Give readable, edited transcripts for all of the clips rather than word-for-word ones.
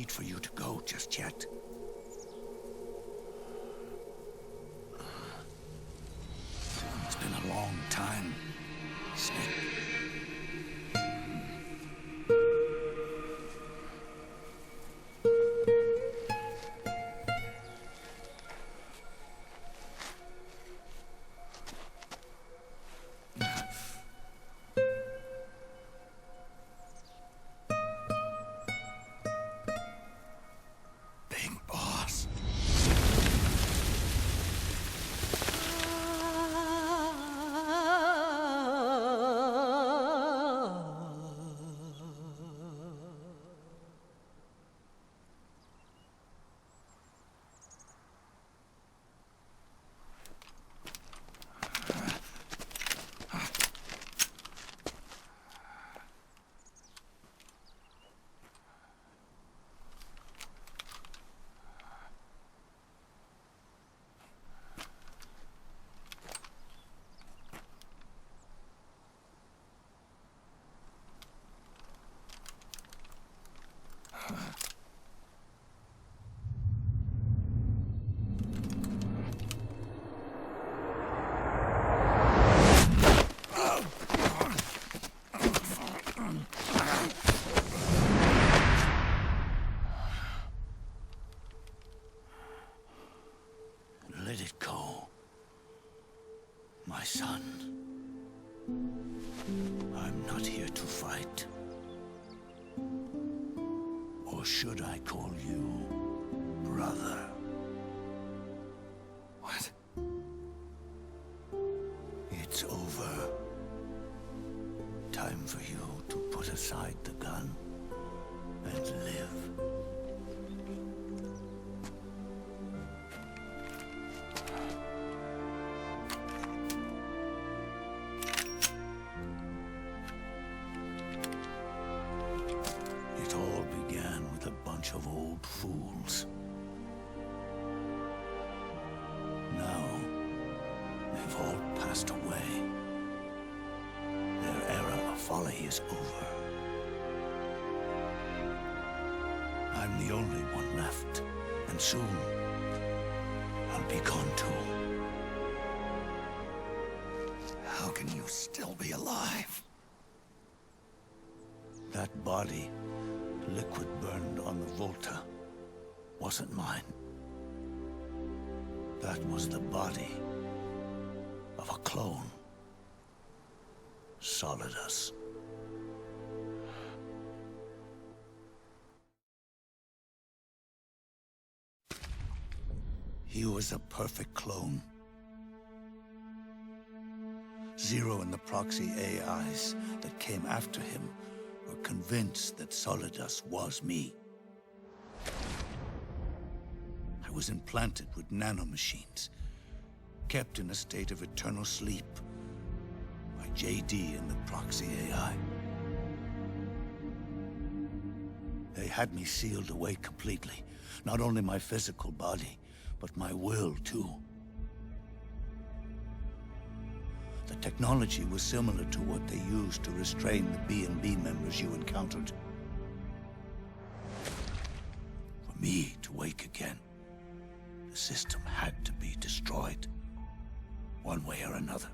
need for you to go just yet. It's been a long time, Snake. Let it go, my son. I'm not here to fight. Or should I call you brother? What? It's over. Time for you to put aside the gun and live. It all began with a bunch of old fools. Now, they've all passed away. Their era of folly is over. I'm the only one left, and soon I'll be gone too. How can you still be alive? That body, liquid burned on the Volta, wasn't mine. That was the body of a clone. Solidus. He was a perfect clone. Zero and the proxy AIs that came after him were convinced that Solidus was me. I was implanted with nanomachines, kept in a state of eternal sleep by JD and the proxy AI. They had me sealed away completely, not only my physical body, but my will too. The technology was similar to what they used to restrain the B&B members you encountered. For me to wake again, the system had to be destroyed, one way or another.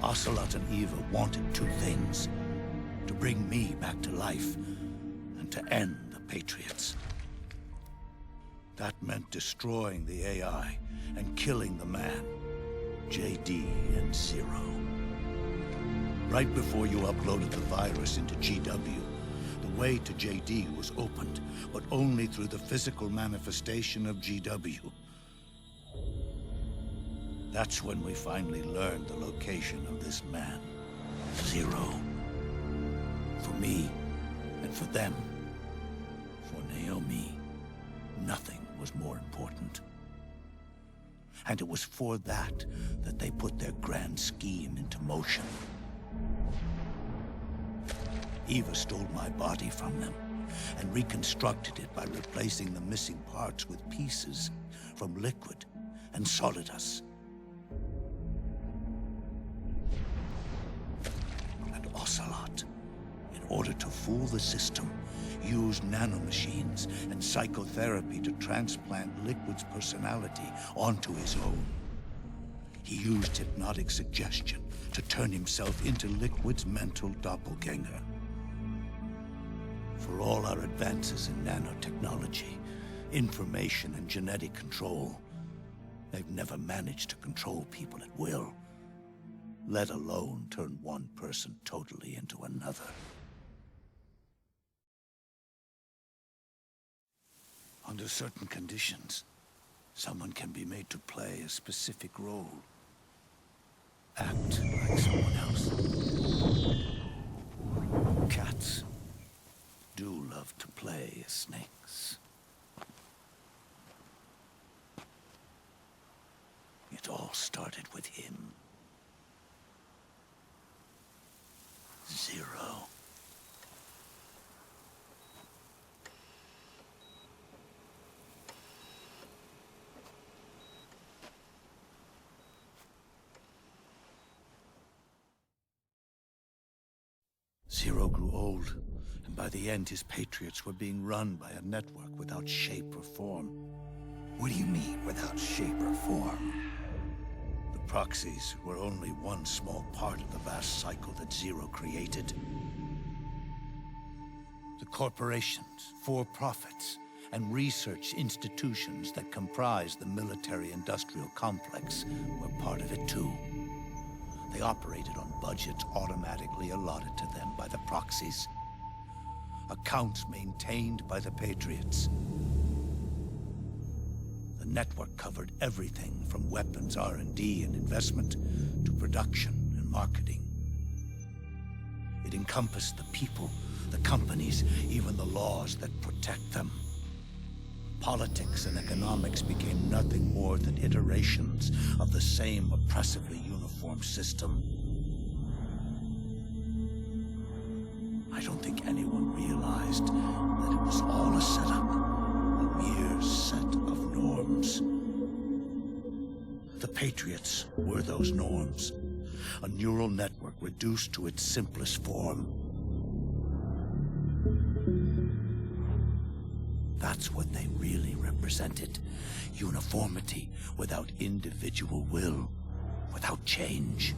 Ocelot and Eva wanted two things: to bring me back to life, and to end the Patriots. That meant destroying the AI and killing the man, JD and Zero. Right before you uploaded the virus into GW, the way to JD was opened, but only through the physical manifestation of GW. That's when we finally learned the location of this man, Zero. For me, and for them, for Naomi, nothing was more important. And it was for that they put their grand scheme into motion. Eva stole my body from them and reconstructed it by replacing the missing parts with pieces from Liquid and Solidus. And Ocelot, in order to fool the system, used nanomachines and psychotherapy to transplant Liquid's personality onto his own. He used hypnotic suggestion to turn himself into Liquid's mental doppelganger. For all our advances in nanotechnology, information and genetic control, they've never managed to control people at will, let alone turn one person totally into another. Under certain conditions, someone can be made to play a specific role. Act like someone else. Cats do love to play as snakes. It all started with him. Zero. Zero grew old, and by the end his Patriots were being run by a network without shape or form. What do you mean, without shape or form? The proxies were only one small part of the vast cycle that Zero created. The corporations, for-profits, and research institutions that comprise the military-industrial complex were part of it too. They operated on budgets automatically allotted to them by the proxies. Accounts maintained by the Patriots. The network covered everything from weapons R&D and investment to production and marketing. It encompassed the people, the companies, even the laws that protect them. Politics and economics became nothing more than iterations of the same oppressively uniform system. I don't think anyone realized that it was all a setup, a mere set of norms. The Patriots were those norms, a neural network reduced to its simplest form. That's what they really represented. Uniformity without individual will, without change.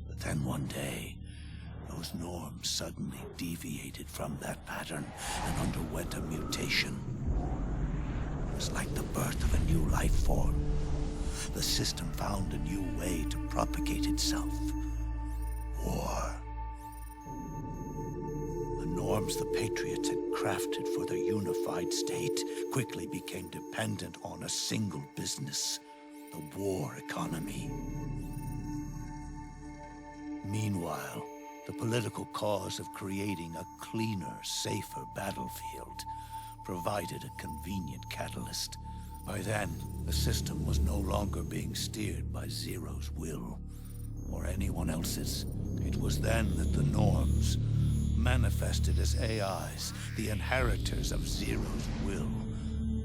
But then one day, those norms suddenly deviated from that pattern and underwent a mutation. It was like the birth of a new life form. The system found a new way to propagate itself. War. The norms the Patriots had crafted for their unified state quickly became dependent on a single business, the war economy. Meanwhile, the political cause of creating a cleaner, safer battlefield provided a convenient catalyst. By then, the system was no longer being steered by Zero's will, or anyone else's. It was then that the norms, manifested as AIs, the inheritors of Zero's will,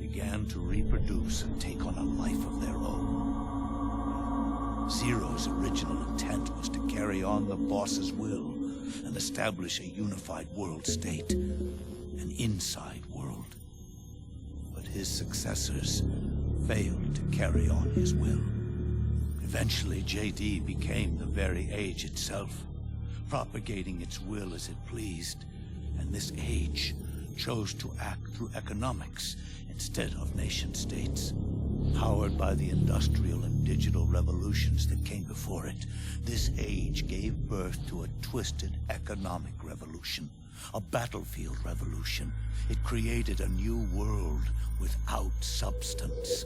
began to reproduce and take on a life of their own. Zero's original intent was to carry on the boss's will and establish a unified world state, an inside world. But his successors failed to carry on his will. Eventually, JD became the very age itself, propagating its will as it pleased, and this age chose to act through economics instead of nation-states. Powered by the industrial and digital revolutions that came before it, this age gave birth to a twisted economic revolution, a battlefield revolution. It created a new world without substance.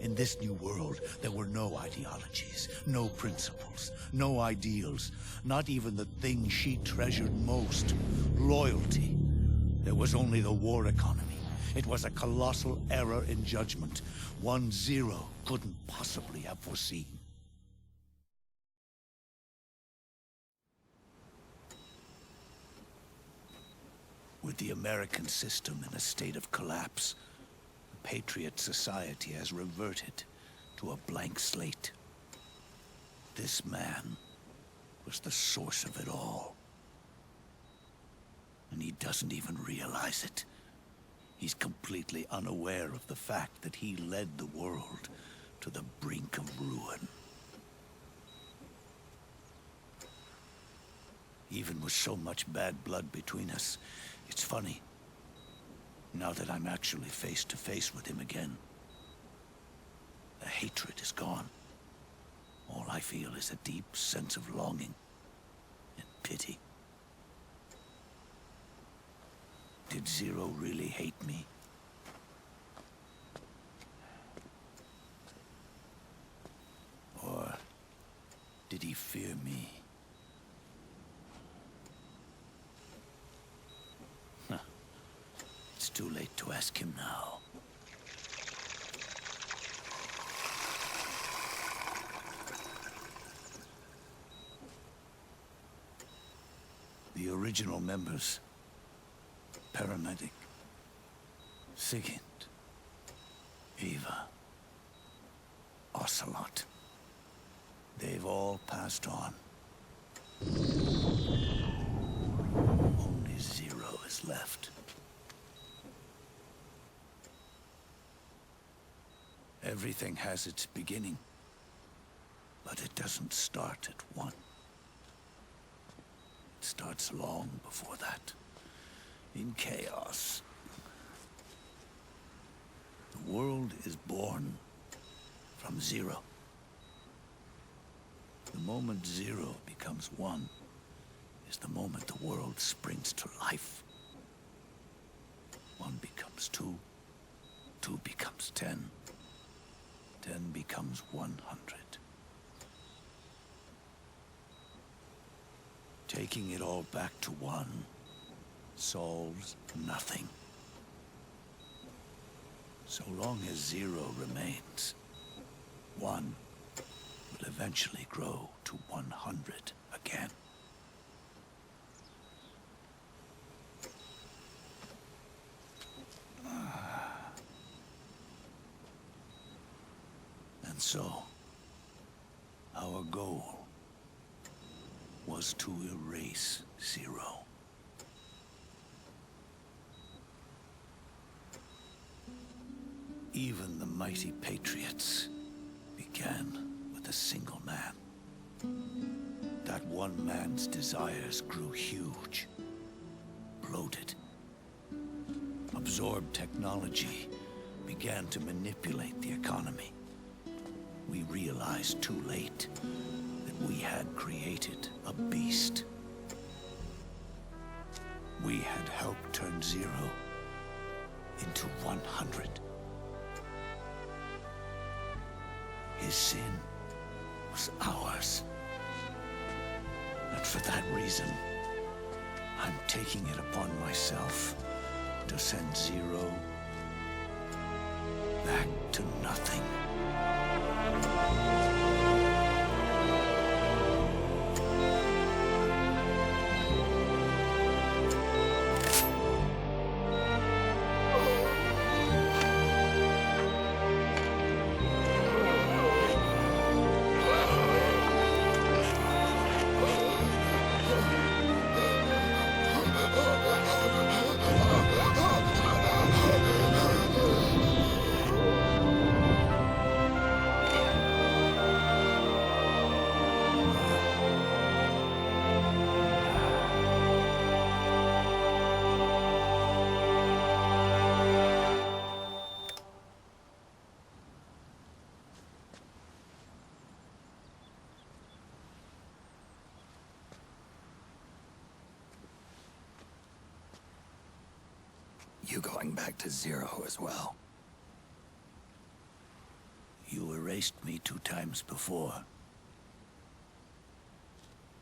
In this new world, there were no ideologies, no principles, no ideals, not even the thing she treasured most, loyalty. There was only the war economy. It was a colossal error in judgment, one Zero couldn't possibly have foreseen. With the American system in a state of collapse, the Patriot society has reverted to a blank slate. This man was the source of it all. And he doesn't even realize it. He's completely unaware of the fact that he led the world to the brink of ruin. Even with so much bad blood between us, it's funny. Now that I'm actually face to face with him again, the hatred is gone. All I feel is a deep sense of longing and pity. Did Zero really hate me? Or did he fear me? Huh. It's too late to ask him now. The original members, Paramedic, Sigint, Eva, Ocelot, they've all passed on. Only Zero is left. Everything has its beginning, but it doesn't start at one. It starts long before that, in chaos. The world is born from zero. The moment zero becomes one is the moment the world springs to life. One becomes two, two becomes 10, 10 becomes 100. Taking it all back to one solves nothing. So long as zero remains, one will eventually grow to 100 again. And so, our goal was to erase Zero. Even the mighty Patriots began with a single man. That one man's desires grew huge, bloated, absorbed technology, began to manipulate the economy. We realized too late that we had created a beast. We had helped turn Zero into 100. His sin was ours. And for that reason, I'm taking it upon myself to send Zero back to nothing. You going back to Zero as well? You erased me 2 times before.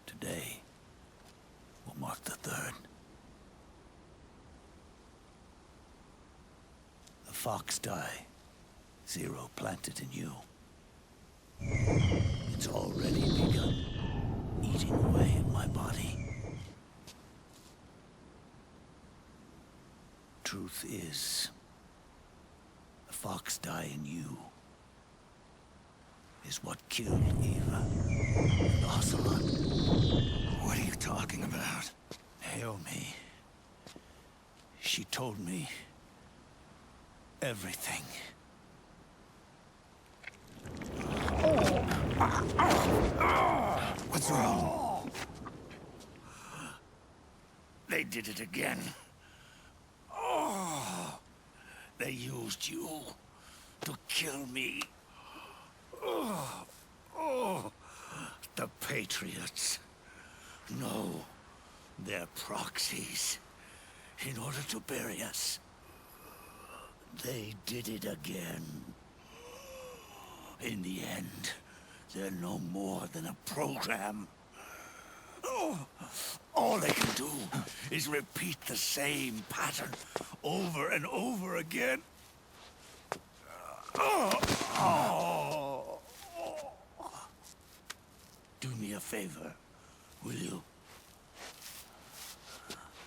Today will mark the 3rd. The fox die Zero planted in you. It's already begun eating away at my body. Truth is, the fox die in you is what killed Eva and Ocelot. What are you talking about? Naomi, She told me everything. What's wrong? They did it again. Oh, they used you to kill me. Oh, the Patriots. No, they're proxies. In order to bury us. They did it again. In the end, they're no more than a program. Oh, all they can do is repeat the same pattern over and over again. Do me a favor, will you?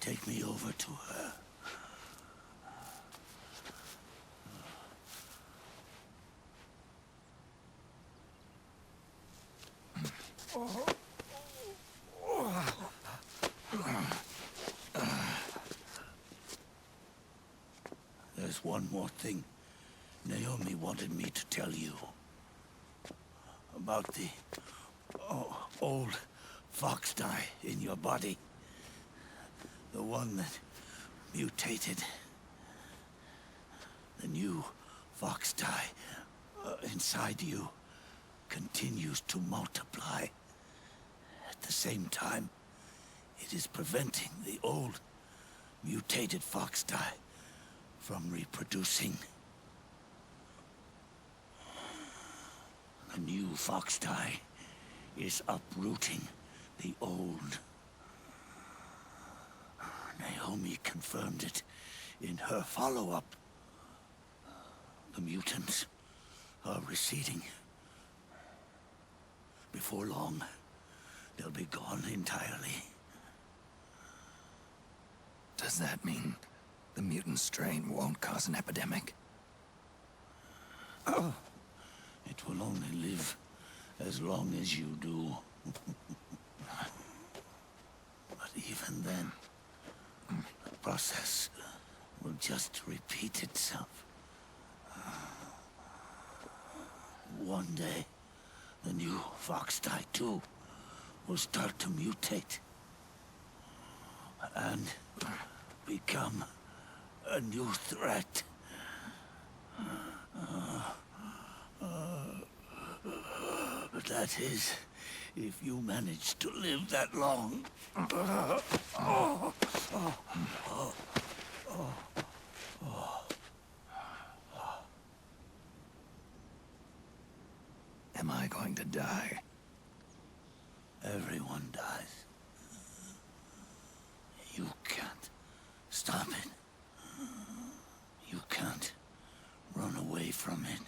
Take me over to her. There's one more thing Naomi wanted me to tell you. About the old fox dye in your body. The one that mutated. The new fox dye inside you continues to multiply. At the same time, it is preventing the old mutated fox dye from reproducing. The new fox dye is uprooting the old. Naomi confirmed it in her follow-up. The mutants are receding. Before long, they'll be gone entirely. Does that mean the mutant strain won't cause an epidemic? Oh, it will only live as long as you do. But even then, the process will just repeat itself. One day, the new fox dye too will start to mutate and become a new threat. That is, if you manage to live that long. Am I going to die? Everyone dies. You can't stop it. You can't run away from it.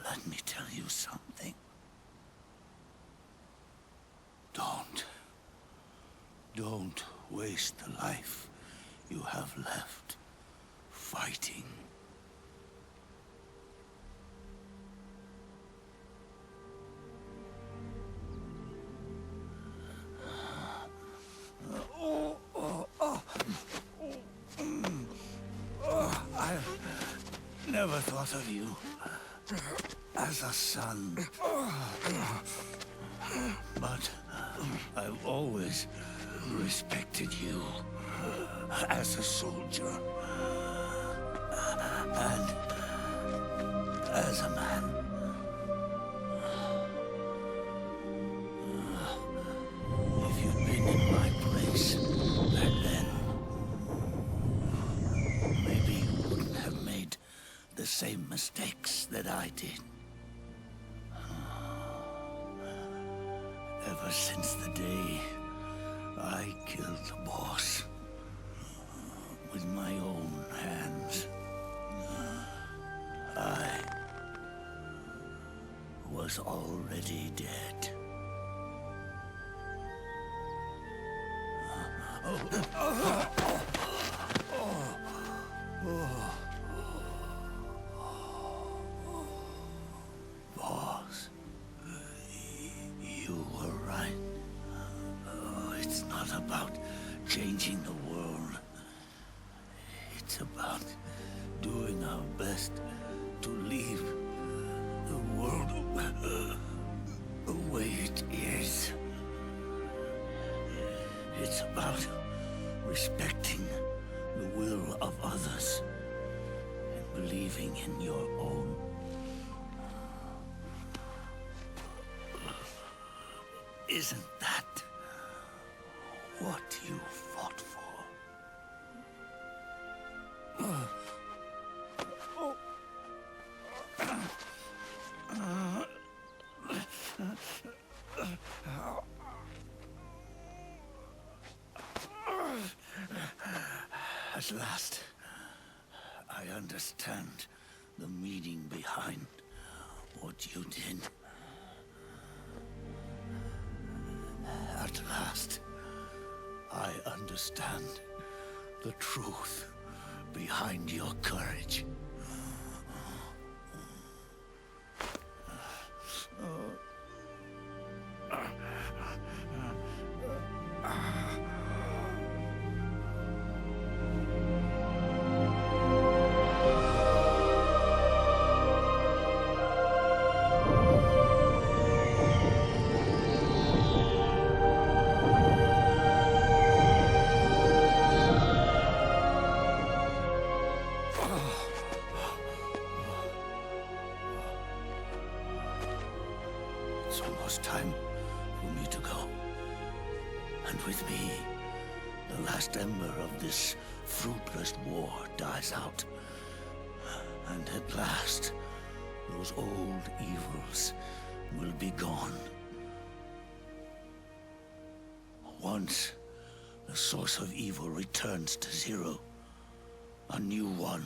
Let me tell you something. Don't waste the life you have left fighting. I never thought of you as a son. But I've always respected you as a soldier and as a man. If you'd been in my place back then, maybe you wouldn't have made the same mistakes that I did. Ever since the day I killed the boss with my own hands, I was already dead. Boss, you were right. It's not not about changing the world. It's about doing our best to leave the world the way it is. It's about respecting the will of others and believing in your own. Isn't that what you fought for? At last, I understand the meaning behind what you did. At last, I understand the truth behind your courage. It's almost time for me to go. And with me, the last ember of this fruitless war dies out. And at last, those old evils will be gone. Once the source of evil returns to zero, a new one,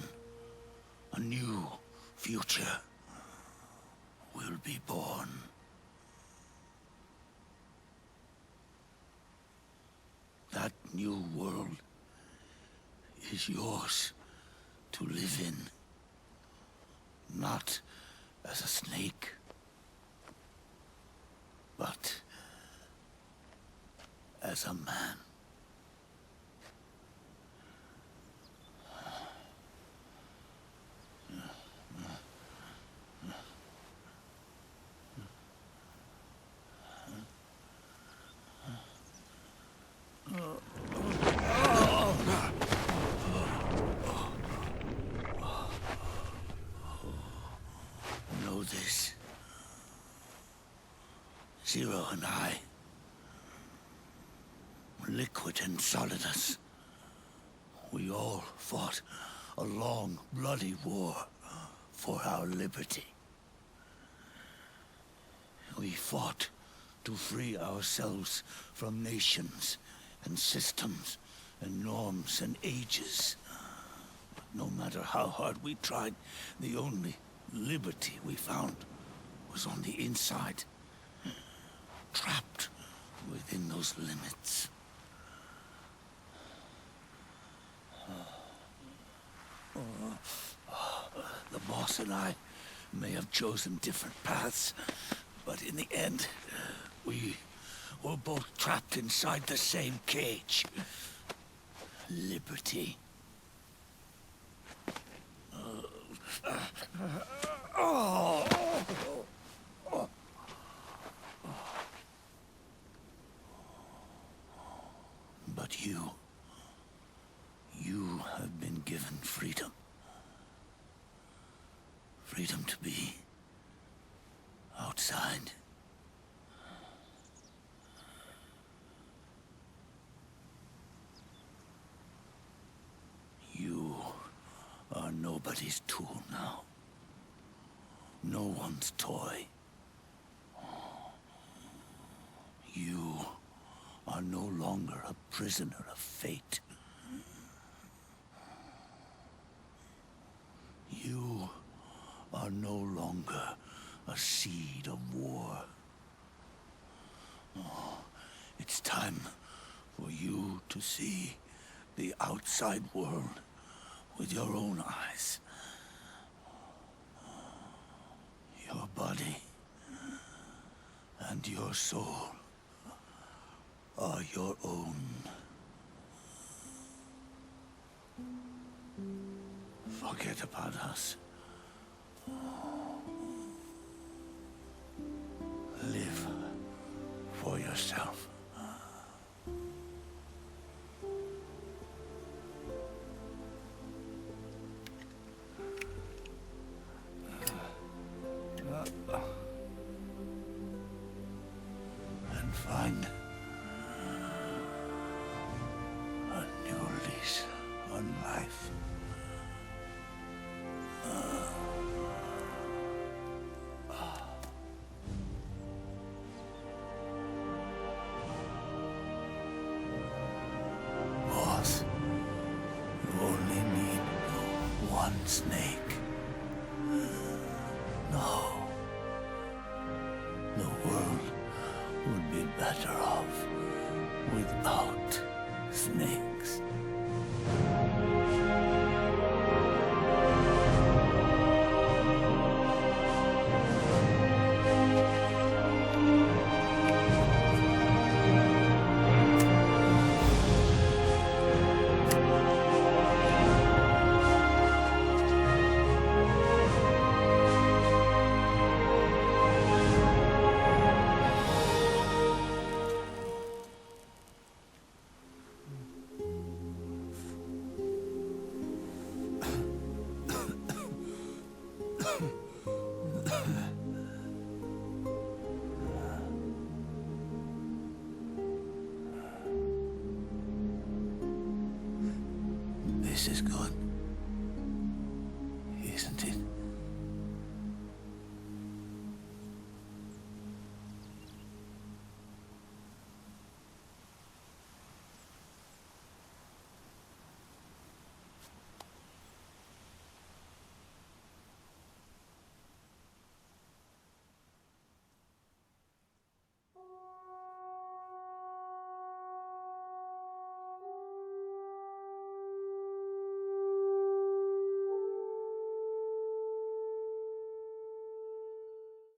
a new future will be born. That new world is yours to live in, not as a snake, but as a man. Know this. Zero and I, liquid and solidus, we all fought a long, bloody war for our liberty. We fought to free ourselves from nations and systems and norms and ages. But no matter how hard we tried, the only liberty we found was on the inside, trapped within those limits. The boss and I may have chosen different paths, but in the end, we were both trapped inside the same cage. Liberty. But you have been given freedom. Freedom to be outside. You are nobody's tool now. No one's toy. You are no longer a prisoner of fate. You are no longer a seed of war. It's time for you to see the outside world with your own eyes. Your body and your soul are your own. Forget about us. Live for yourself. And find a new lease on life. Boss, you only need one snake. No. The world would be better off without snakes. This is good.